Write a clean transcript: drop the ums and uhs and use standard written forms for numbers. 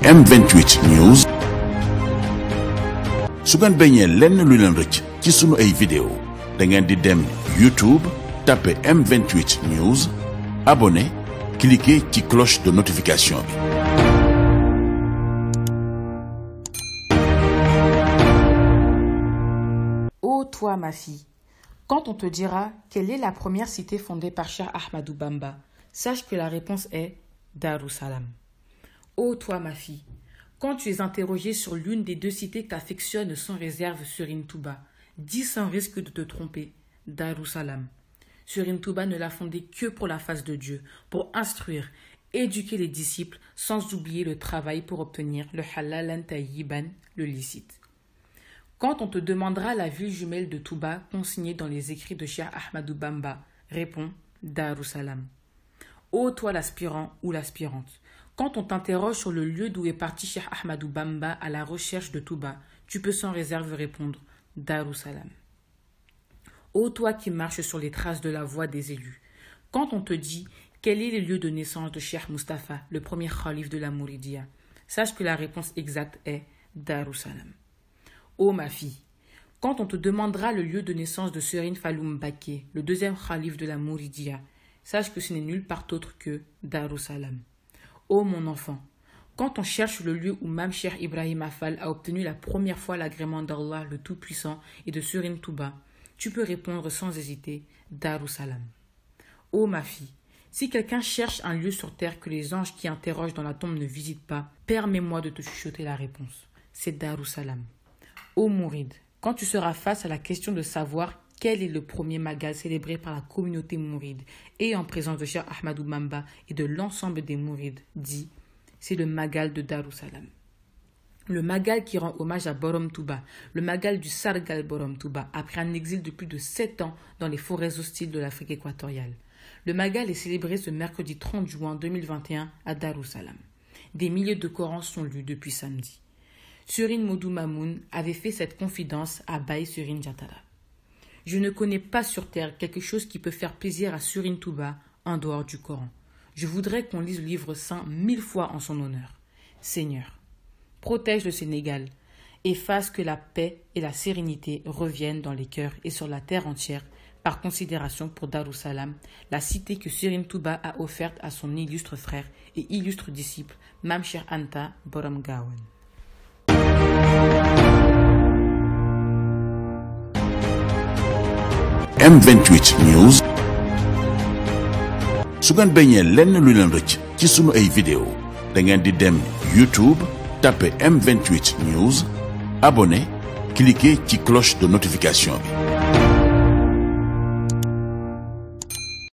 M28 News su ngeen bañee lenn lu leen rëcc ci sunu ay vidéo da ngeen di dem YouTube tapé M28 News abonné cliquer ci cloche de notification bi. Ô toi ma fille, quand on te dira quelle est la première cité fondée par Cheikh Ahmadou Bamba, sache que la réponse est Darussalam. Ô toi ma fille, quand tu es interrogé sur l'une des deux cités qu'affectionne sans réserve Serigne Touba, dis sans risque de te tromper, Darussalam. Serigne Touba ne l'a fondée que pour la face de Dieu, pour instruire, éduquer les disciples, sans oublier le travail pour obtenir le halalan tayyiban, le licite. Quand on te demandera la ville jumelle de Touba consignée dans les écrits de Cheikh Ahmadou Bamba, réponds Darussalam. Ô toi l'aspirant ou l'aspirante, quand on t'interroge sur le lieu d'où est parti Cheikh Ahmadou Bamba à la recherche de Touba, tu peux sans réserve répondre Darussalam. Ô toi qui marches sur les traces de la voie des élus, quand on te dit quel est le lieu de naissance de Cheikh Moustapha, le premier khalife de la Mouridia, sache que la réponse exacte est Darussalam. Ô ma fille, quand on te demandera le lieu de naissance de Serigne Fallou Mbacké, le deuxième khalife de la Mouridia, sache que ce n'est nulle part autre que Darussalam. Ô mon enfant, quand on cherche le lieu où Mame Cheikh Ibrahima Fall a obtenu la première fois l'agrément d'Allah le Tout-Puissant et de Serigne Touba, tu peux répondre sans hésiter Darussalam. Ô ma fille, si quelqu'un cherche un lieu sur terre que les anges qui interrogent dans la tombe ne visitent pas, permets-moi de te chuchoter la réponse. C'est Darussalam. Ô Mouride, quand tu seras face à la question de savoir quel est le premier magal célébré par la communauté mouride et en présence de Cheikh Ahmadou Bamba et de l'ensemble des mourides, dis, c'est le magal de Darussalam. Le magal qui rend hommage à Borom Touba, le magal du Sargal Borom Touba, après un exil de plus de 7 ans dans les forêts hostiles de l'Afrique équatoriale. Le magal est célébré ce mercredi 30 juin 2021 à Darussalam. Des milliers de Corans sont lus depuis samedi. Serigne Modou Mamoun avait fait cette confidence à Baye Serigne Diatara. Je ne connais pas sur terre quelque chose qui peut faire plaisir à Serigne Touba en dehors du Coran. Je voudrais qu'on lise le livre saint 1000 fois en son honneur. Seigneur, protège le Sénégal et fasse que la paix et la sérénité reviennent dans les cœurs et sur la terre entière par considération pour Darussalam, la cité que Serigne Touba a offerte à son illustre frère et illustre disciple Mame Cheikh Anta Borom Gawane. M28 News su ngeen bañee lenn lu leen rëcc ci sunu ay vidéo da ngeen di dem YouTube tapé M28 News abonné cliquer ci cloche de notification bi.